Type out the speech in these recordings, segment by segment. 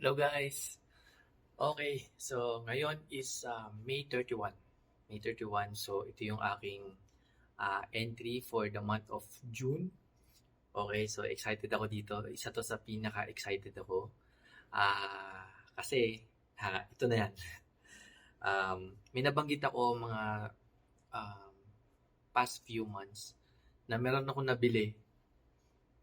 Hello guys. Okay, so ngayon is May 31. May 31. So ito yung aking entry for the month of June. Okay, so excited ako dito. Isa to sa pinaka-excited ako. Kasi ito na yan. May nabanggit ako mga um, past few months na meron ako nabili.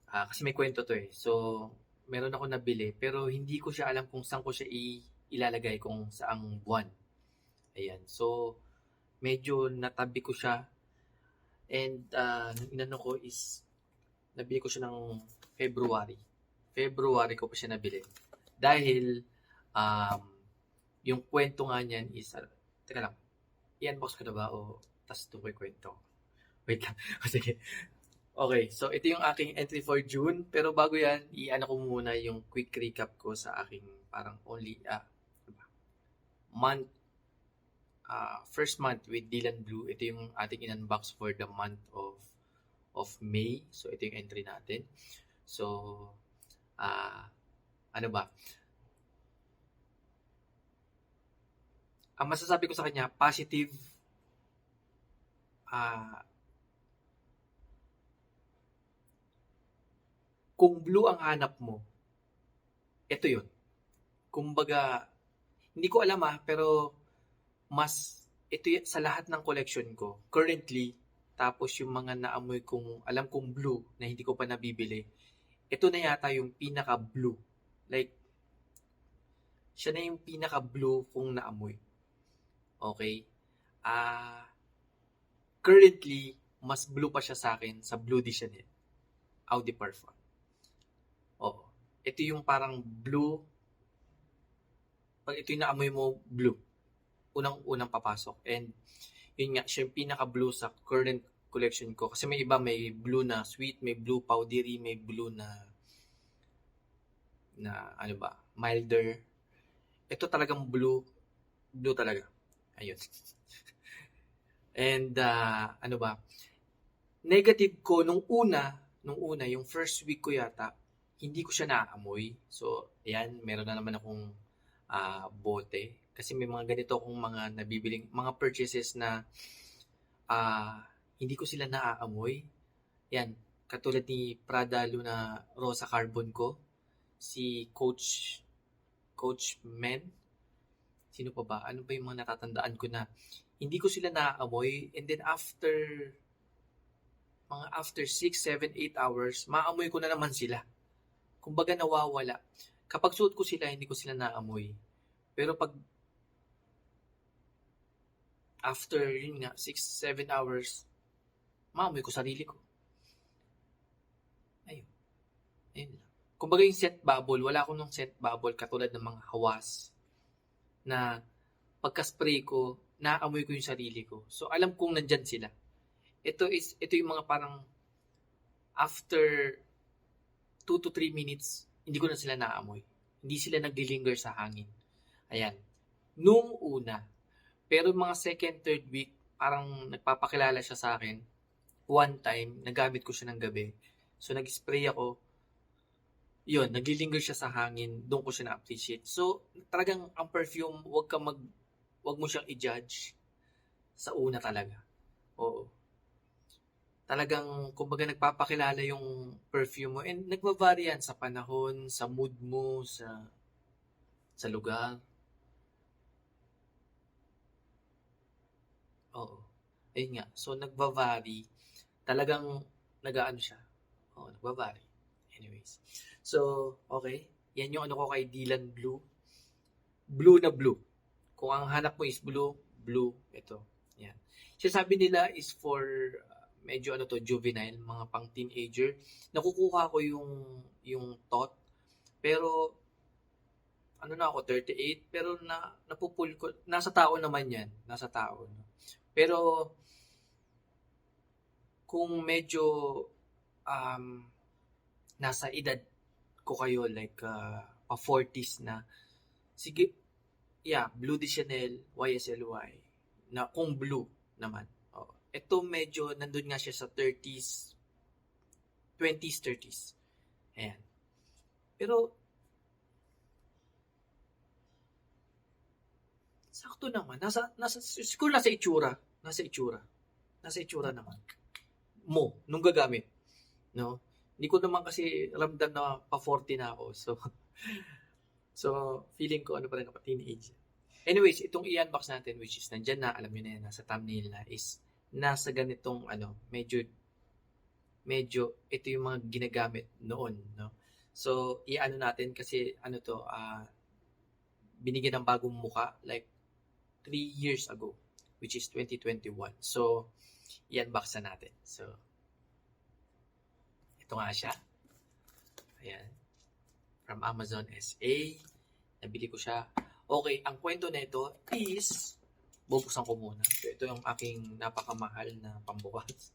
Kasi may kwento to eh. So, meron ako nabili pero hindi ko siya alam kung saan ko siya ilalagay, kung saang buwan. Ayan. So, medyo natabi ko siya and nung inano ko is nabili ko siya ng February. February ko pa siya nabili. Dahil um, yung kwento nga niyan is teka lang. I-unbox ko na ba o tas ito ko yung kwento? Wait lang. Sige. Okay, so ito yung aking entry for June. Pero bago yan, i-ano ko muna yung quick recap ko sa aking parang month, first month with Dylan Blue. Ito yung ating in-unbox for the month of May. So ito yung entry natin. So, ano ba? Ang masasabi ko sa kanya, positive, kung blue ang hanap mo, ito yun. Kumbaga, hindi ko alam pero mas ito sa lahat ng collection ko currently, tapos yung mga naamoy kong alam kong blue na hindi ko pa nabibili, ito na yata yung pinaka blue, like siya na yung pinaka blue kong naamoy. Okay, currently mas blue pa siya sa akin sa Blue de Chanel Eau de Parfum. Oo, ito yung parang blue. Pag ito yung naamoy mo, blue. Unang papasok. And yun nga, siya yung pinaka-blue sa current collection ko. Kasi may iba, may blue na sweet, may blue powdery, may blue na ano ba, milder. Ito talagang blue talaga. Ayun. And ano ba, negative ko nung una, yung first week ko yata, hindi ko siya naaamoy. So, ayan, meron na naman akong bote. Kasi may mga ganito akong mga nabibiling, mga purchases na hindi ko sila naaamoy. Yan, katulad ni Prada Luna Rosa Carbon ko, si Coach Men, sino pa ba? Ano ba yung mga natatandaan ko na hindi ko sila naaamoy, and then after 6, 7, 8 hours, maamoy ko na naman sila. Kumbaga nawawala. Kapag suot ko sila, hindi ko sila naamoy. Pero pag after, yun nga, 6, 7 hours, maamoy ko sarili ko. Ayun. Ayun lang. Kumbaga yung scent bubble, wala akong nung scent bubble katulad ng mga hawas na pagka-spray ko, naamoy ko yung sarili ko. So, alam kong nandyan sila. Ito yung mga parang after 2 to 3 minutes, hindi ko na sila naamoy. Hindi sila naglilinger sa hangin. Ayan. Nung una. Pero mga second, third week, parang nagpapakilala siya sa akin. One time, nagamit ko siya ng gabi. So, nag-spray ako. Yun, naglilinger siya sa hangin. Doon ko siya na-appreciate. So, talagang ang perfume, wag mo siyang i-judge sa una talaga. Oo. Talagang, kumbaga, nagpapakilala yung perfume mo. And nagbavari yan sa panahon, sa mood mo, sa lugar. Oo. Ayun nga. So, nagbavari. Talagang, nag-aano siya. Oo, nagbavari. Anyways. So, okay. Yan yung ano ko kay Dylan Blue. Blue na blue. Kung ang hanap mo is blue, ito. Yan. Sabi nila is for medyo ano to, juvenile, mga pang teenager. Nakukuha ko yung thought. Pero ano na ako, 38, pero napupul ko, nasa tao naman yan. Nasa tao. No? Pero kung medyo nasa edad ko kayo, like pa 40s na, sige, yeah, Blue de Chanel, YSLY, na kung blue naman. Oh. Ito medyo nandun nga siya sa 30s, 20s, 30s. Ayan. Pero sakto naman. Siguro nasa itsura. Nasa itsura. Nasa itsura naman. Nung gagamit. No? Hindi ko naman kasi ramdam na pa 40 na ako. So feeling ko ano pa rin ako, teenage. Anyways, itong i-unbox natin, which is nandyan na, alam nyo na yan, nasa thumbnail na, is nasa ganitong, medyo, ito yung mga ginagamit noon, no? So, i-ano natin kasi, binigyan ng bagong muka, like, 3 years ago, which is 2021. So, i-unbox na natin. So, ito nga siya. Ayan. From Amazon SA. Nabili ko siya. Okay, ang kwento nito is, bubuksan ko muna. So, ito yung aking napakamahal na pambukas.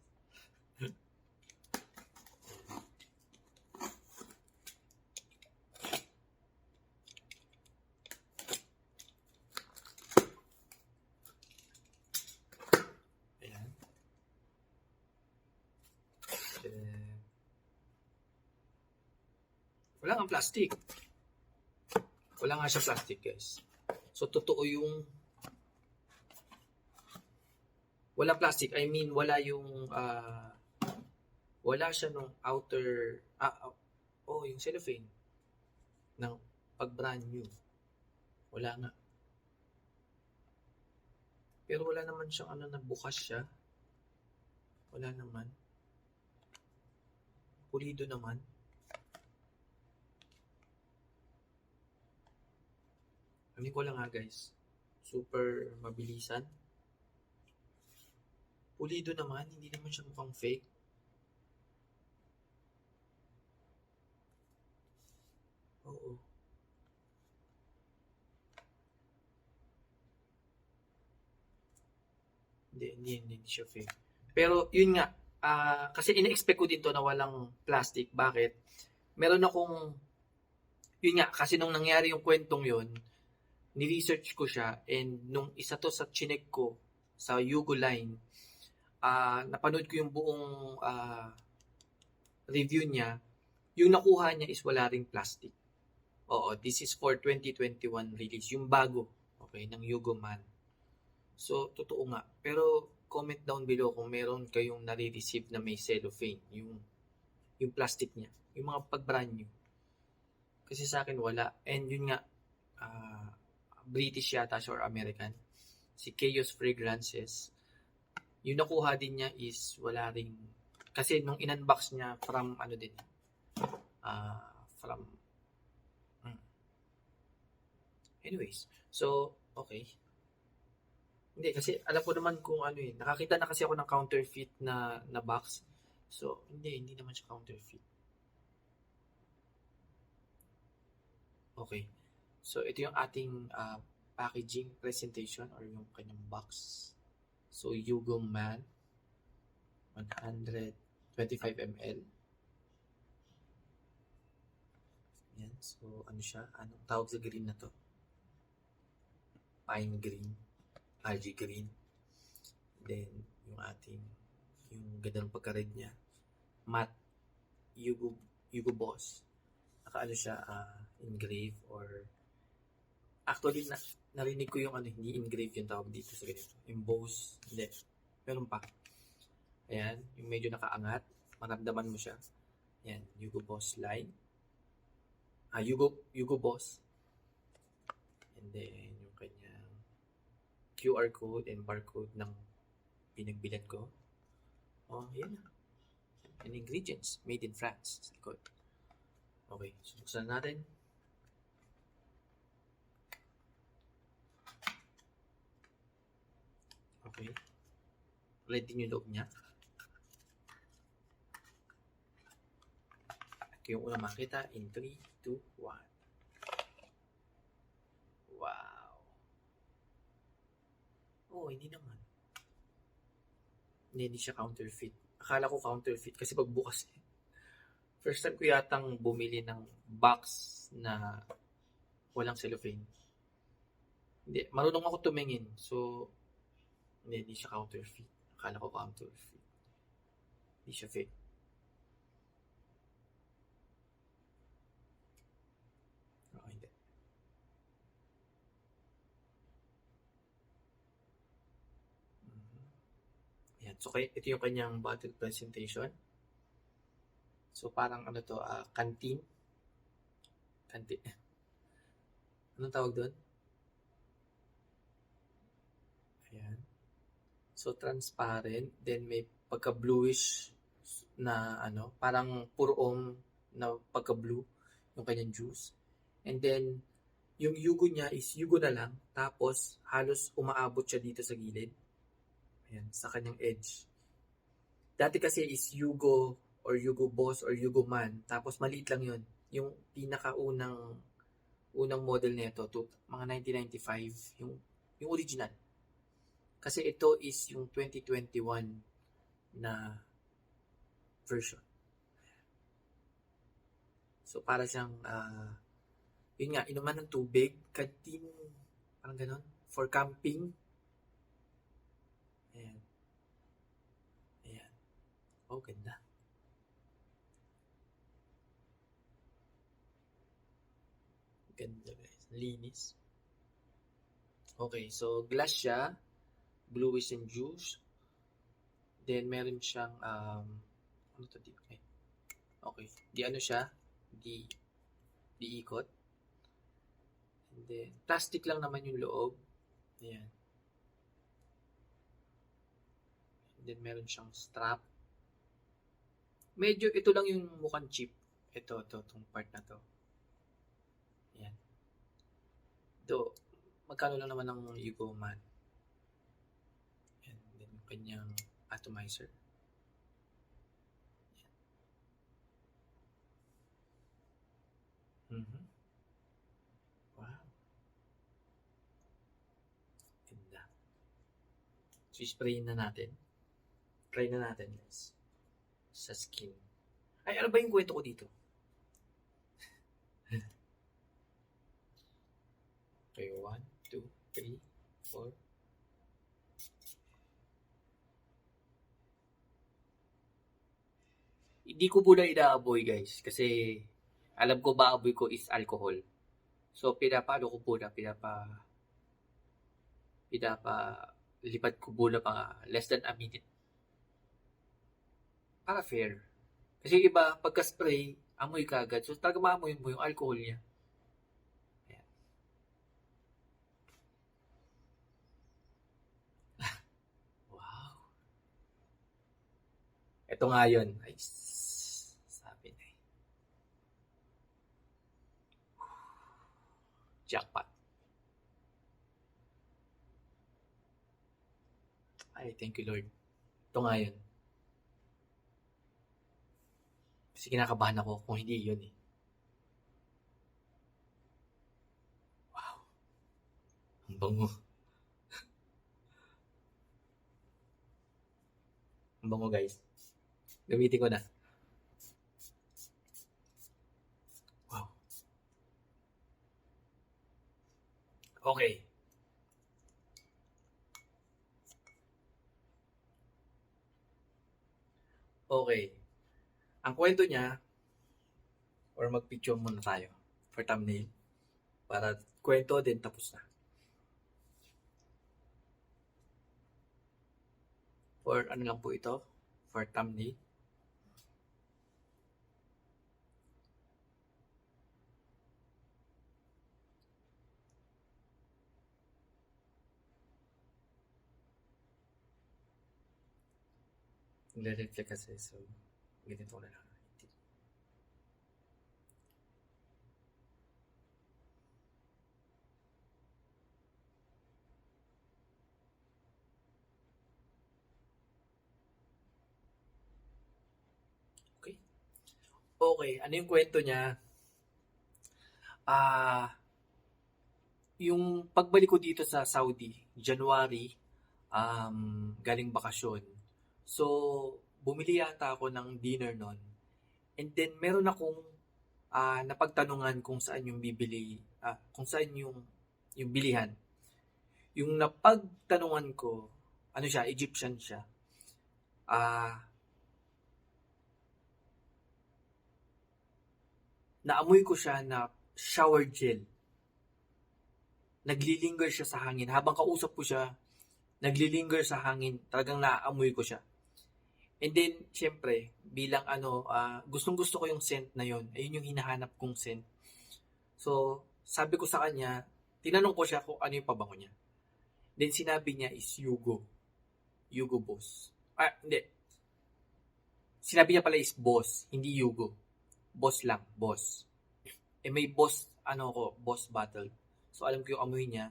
Ayan. Wala nga plastic. Wala nga siya plastic, guys. So, totoo yung wala plastic. I mean, wala yung wala siya nung outer yung cellophane ng pag brand new. Wala nga. Pero wala naman siyang nabukas siya. Wala naman. Pulido naman. Amin ko lang guys. Super mabilisan. Pulido naman. Hindi naman siya mukhang fake. Oo. Hindi siya fake. Pero yun nga, kasi ina-expect ko din to na walang plastic. Bakit? Meron akong, yun nga, kasi nung nangyari yung kwentong yun, ni-research ko siya, and nung isa to sa chinek ko sa Yugo line, napanood ko yung buong review niya. Yung nakuha niya is wala ring plastic. Oo, this is for 2021 release, yung bago, okay, ng Yugo Man. So, totoo nga. Pero, comment down below kung meron kayong nare-receive na may cellophane, yung plastic niya, yung mga pag-brand new. Kasi sa akin wala. And yun nga, British yata siya or American. Si Chaos Fragrances. Yung nakuha din niya is wala ring, kasi nung in-unbox niya from anyways. So, okay. Hindi, kasi alam ko naman kung nakakita na kasi ako ng counterfeit na box. So, hindi naman siya counterfeit. Okay. So, ito yung ating packaging presentation or yung kanyang box. So, Yugo Man 125 ml. Yan. So, ano siya? Anong tawag sa green na to? Pine green. Algae green. Then, yung ganda ng pagka-red niya. Matte Yugo Boss. Naka siya, engrave or actually, narinig ko yung hindi engrave yung tawag dito sa ganito. Emboss. Hindi. Meron pa. Ayan. Yung medyo nakaangat. Maramdaman mo siya. Ayan. Yugo Boss line. Yugo Boss. And then, yung kanyang QR code and barcode ng pinagbilan ko. Yan na. And ingredients. Made in France. Sa likod. Okay. So, buksan natin. Okay. Ready yung loob niya. Ito yung unang makita in 3, 2, 1. Wow. Hindi naman. Hindi siya counterfeit. Akala ko counterfeit kasi pagbukas first time ko yatang bumili ng box na walang cellophane. Hindi, marunong ako tumingin. So, hindi siya counterfeit. Akala ko counterfeit. Hindi siya fake. Hindi. So, ito yung kanyang bottle presentation. So, parang ano to, canteen. Canteen. Anong tawag doon? Ayan. So, transparent. Then, may pagka-bluish na ano, parang puro na pagka-blue yung kanyang juice. And then, yung yugo niya is yugo na lang. Tapos, halos umaabot siya dito sa gilid. Ayan, sa kanyang edge. Dati kasi is yugo or yugo boss or yugo man. Tapos, maliit lang yun. Yung pinakaunang model nito, mga 1995, yung original. Kasi ito is yung 2021 na version. So, para siyang, yun nga, inuman ng tubig, canteen, parang ganon, for camping. Ayan. Ayan. Oh, ganda. Ganda, guys. Linis. Okay, so glass siya, bluish and juice. Then, meron siyang, ano to, okay. Di ano siya, di ikot. And then, plastic lang naman yung loob. Ayan. And then, meron siyang strap. Medyo, ito lang yung mukhang cheap. Itong part na to. Ayan. Magkano lang naman ng Yugo Man. And then, kanyang atomizer. Wow. Ganda. So, spray na natin. Try na natin, guys. Sa skin. Ay, ano ba yung kwento ko dito? Okay, 1, 2, 3, 4. Hindi ko muna inaaboy, guys. Kasi, alam ko ba amoy ko is alcohol. So, pinapaano ko muna, lipad ko muna mga less than a minute. Para fair. Kasi iba, pagka-spray, amoy ka agad. So, talaga maamoy mo yung alcohol niya. Ayan. Wow. Ito nga yun. Ay, sabi na eh. Jackpot. Ay, thank you Lord. Ito nga yun. Kasi kinakabahan ako kung hindi yun eh. Wow. Ang bango. Ang bango, guys. Gamitin ko na. Wow. Okay. Okay. Ang kwento niya, or mag-picture muna tayo for thumbnail. Para kwento din tapos na. For ano lang po ito? For thumbnail. Nagre-reflect kasi. So, ganito na lang. Okay, ano yung kwento niya? Yung pagbalik ko dito sa Saudi, January, galing bakasyon. So, bumili yata ako ng dinner nun. And then, meron akong napagtanungan kung saan yung bibili, kung saan yung bilihan. Yung napagtanungan ko, ano siya, Egyptian siya. Naamoy ko siya na shower gel. Naglilinger siya sa hangin. Habang kausap ko siya, naglilinger sa hangin. Talagang naaamoy ko siya. And then, syempre, bilang gustong-gusto ko yung scent na yon. Ayun yung hinahanap kong scent. So, sabi ko sa kanya, tinanong ko siya kung ano yung pabango niya. Then, sinabi niya is Yugo. Yugo Boss. Hindi. Sinabi niya pala is Boss, hindi Yugo. Boss lang, Boss. May Boss, Boss Battle. So, alam ko yung amoy niya.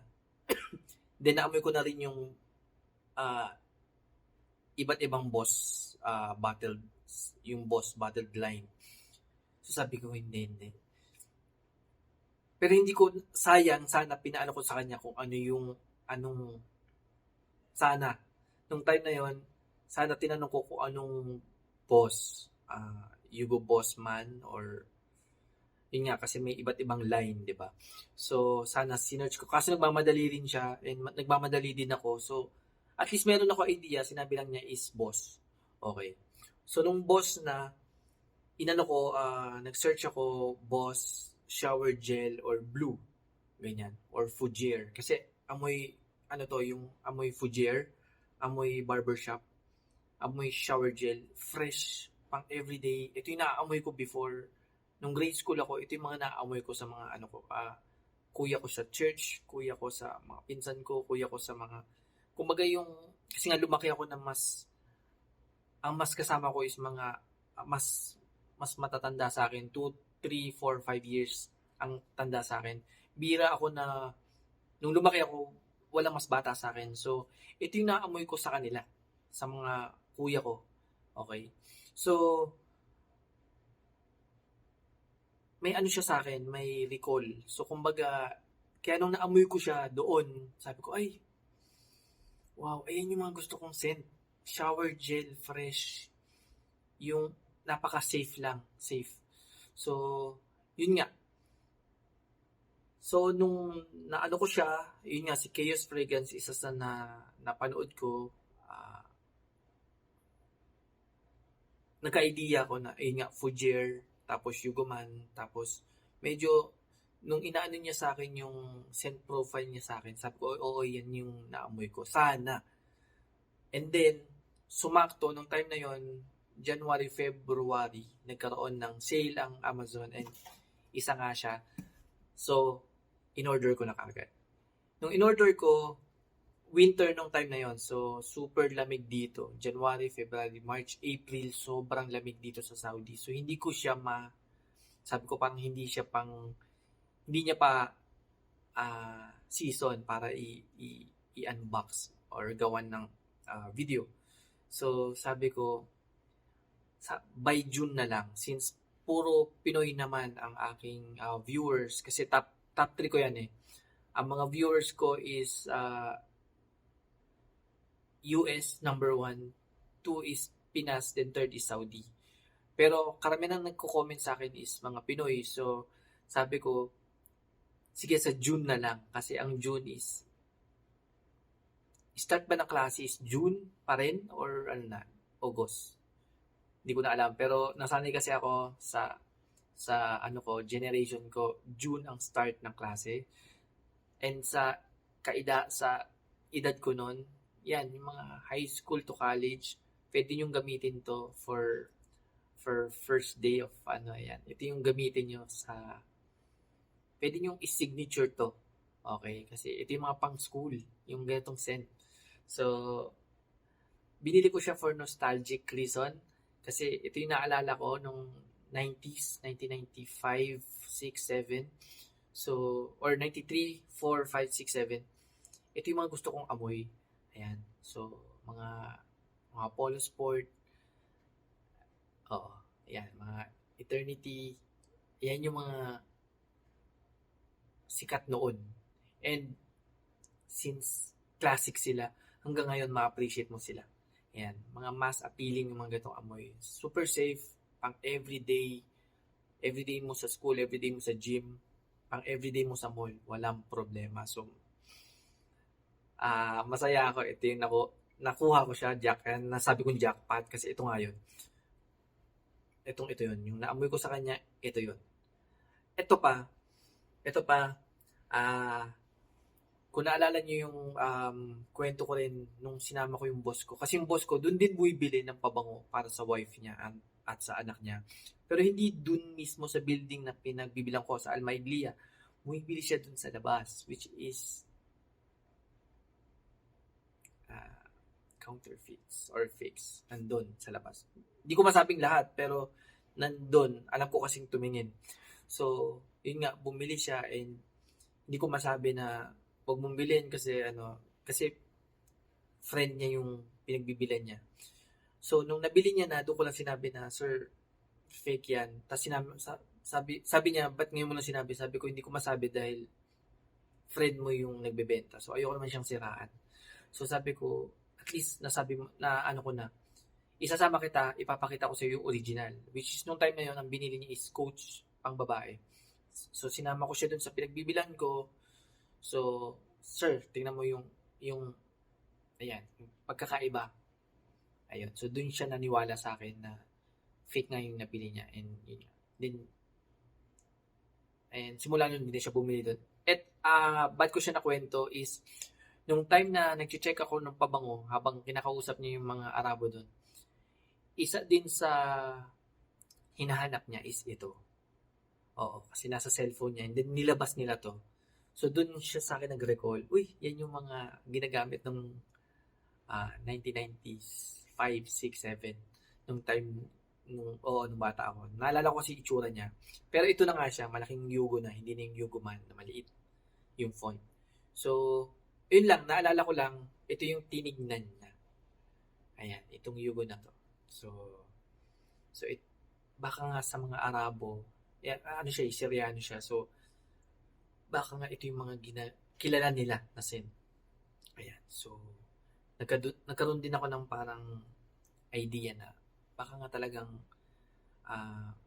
Then, naamoy ko na rin yung iba't ibang Boss battle, yung Boss battled line. So, sabi ko, hindi. Pero hindi ko, sana pinaano ko sa kanya kung sana. Nung time na yon, sana tinanong ko kung anong boss, Yugo Boss man, or yun nga, kasi may iba't ibang line, di ba? So, sana sinearch ko. Kasi nagmamadali rin siya, and nagmamadali din ako. So, at least meron ako idea, sinabi lang niya is boss. Okay. So, nung boss na, nag-search ako, boss, shower gel, or blue. Ganyan. Or Fujier. Kasi, yung amoy Fujier, amoy barbershop, amoy shower gel, fresh, pang everyday. Ito yung naaamoy ko before. Nung grade school ako, ito yung mga naaamoy ko sa mga kuya ko sa church, kuya ko sa mga pinsan ko, kuya ko sa mga, kumbaga kasi nga lumaki ako na ang mas kasama ko is mga, mas matatanda sa akin, 2, 3, 4, 5 years ang tanda sa akin. Bira ako na, nung lumaki ako, walang mas bata sa akin. So, ito yung naamoy ko sa kanila, sa mga kuya ko. Okay? So, may siya sa akin, may recall. So, kumbaga, kaya nung naamoy ko siya doon, sabi ko, ay, wow, ayan yung mga gusto kong scent. Shower gel, fresh. Yung napaka-safe lang. Safe. So, yun nga. So, nung naano ko siya, yun nga, si Chaos Fragrance, isa sa napanood ko, nagka-idea ko na, yun nga, Fujier, tapos Yugoman, tapos medyo, nung inaano niya sa akin yung scent profile niya sa akin, sabi ko, oo, yan yung naamoy ko. Sana. And then, sumakto, nung time na yon, January, February, nagkaroon ng sale ang Amazon, and isa nga siya. So, in-order ko na kagad. Nung in-order ko, winter nung time na yon, so super lamig dito. January, February, March, April, sobrang lamig dito sa Saudi. So, hindi ko siya sabi ko parang hindi niya pa season para i-unbox or gawan ng video. So, sabi ko, by June na lang, since puro Pinoy naman ang aking viewers, kasi top 3 ko yan eh. Ang mga viewers ko is US number 1, 2 is Pinas, then 3rd is Saudi. Pero karamihan ang nagko-comment sa akin is mga Pinoy. So, sabi ko, sige sa June na lang. Kasi ang June is, start ba ng klase is June pa rin? Or August? Hindi ko na alam. Pero nasanay kasi ako sa generation ko, June ang start ng klase. And sa edad ko noon, yan, yung mga high school to college, pwede nyo gamitin to for first day of yan. Ito yung gamitin nyo pwede nyo i-signature to. Okay? Kasi ito yung mga pang school, yung ganitong scent. So, binili ko siya for nostalgic reason. Kasi ito yung naalala ko nung 90s, 1995, 6, 7. So, or 93, 4, 5, 6, 7. Ito yung mga gusto kong amoy. Ayan. So, mga Polo Sport. Oo. Ayan. Mga Eternity. Ayan yung mga sikat noon. And, since classic sila, hanggang ngayon ma-appreciate mo sila. Ayan. Mga mass appealing yung mga gatong amoy. Super safe. Pang everyday. Everyday mo sa school, everyday mo sa gym, pang everyday mo sa mall. Walang problema. So, masaya ako. Ito yung nakuha ko siya, nasabi kong jackpot kasi ito nga yun. Ito yun. Yung naamoy ko sa kanya, ito yun. Ito pa, kung naalala niyo yung kwento ko rin nung sinama ko yung boss ko. Kasi yung boss ko, dun din bumibili ng pabango para sa wife niya at sa anak niya. Pero hindi dun mismo sa building na pinagbibilang ko sa Almaiglia. Bumibili siya dun sa labas, which is counterfeits or fakes. Nandun sa labas. Hindi ko masabing lahat, pero nandun. Alam ko kasing tumingin. So, yun nga, bumili siya and hindi ko masabi na huwag mong bilhin kasi friend niya yung pinagbibilan niya. So, nung nabili niya na, doon ko lang sinabi na, sir, fake yan. Tapos sabi niya, ba't ngayon mo lang sinabi? Sabi ko, hindi ko masabi dahil friend mo yung nagbebenta. So, ayoko naman siyang siraan. So, sabi ko, at least nasabi mo, na ano ko na, isasama kita, ipapakita ko sa iyo yung original. Which is, nung time na yun, ang binili niya is Coach pang babae. So, sinama ko siya dun sa pinagbibilan ko. So, sir, tingnan mo yung ayan, yung pagkakaiba. Ayun. So, dun siya naniwala sa akin na fake nga yung napili niya. And, yun nga. And simula nun, hindi siya bumili dun. At, ba't ko siya nakwento is, nung time na nag-check ako ng pabango, habang kinakausap niya yung mga Arabo dun, isa din sa hinahanap niya is ito. Oo, kasi nasa cellphone niya. And then, nilabas nila to. So, dun siya sa akin nag-recall, uy, yan yung mga ginagamit ng 1990s, 5, 6, 7, nung time, nung bata ako. Naalala ko kasi itsura niya. Pero ito na nga siya, malaking Yugo na, hindi na yung Yugo man, na maliit yung font. So, yun lang, naalala ko lang, ito yung tinignan niya. Ayan, itong Yugo na to. So baka nga sa mga Arabo, Syriano siya. So, baka nga ito yung mga kilala nila na sin. Ayan. So, nagkaroon din ako ng parang idea na baka nga talagang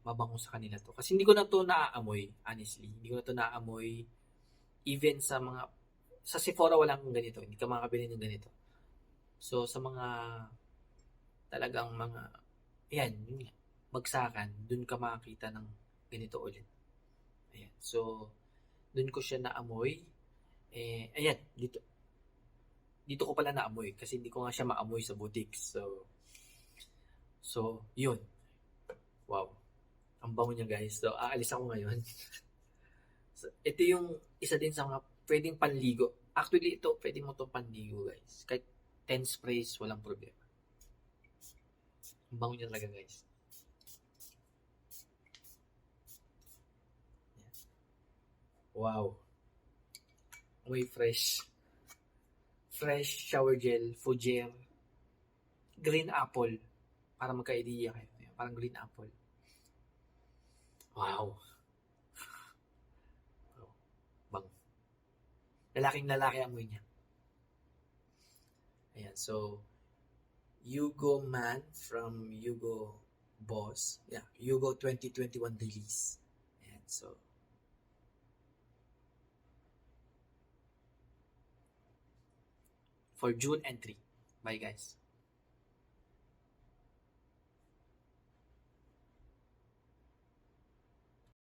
mabango sa kanila to. Kasi hindi ko na to naaamoy, honestly. Hindi ko na to naaamoy. Even sa Sephora walang ganito. Hindi ka makakabili ng ganito. So, sa mga talagang mga, ayan, yun nga, bagsakan, dun ka makakita ng ganito ulit. Ayan. So, dun ko siya naamoy. Ayan, dito ko pala naamoy kasi hindi ko nga siya maamoy sa boutique. So, yun. Wow. Ang bango niya, guys. So, aalis ako ngayon. So, ito yung isa din sa mga pwedeng panligo. Actually, ito, pwede mo itong panligo, guys. Kahit 10 sprays, walang problema. Ang bango niya talaga, guys. Wow. May fresh shower gel, Fougere, green apple, para magka-idea kayo. Parang green apple. Wow. Bang. Lalaking lalaki amoy niya. Ayan, so, Yugo Man from Yugo Boss. Yeah, Yugo 2021 release. Ayan, so, for June entry. Bye, guys.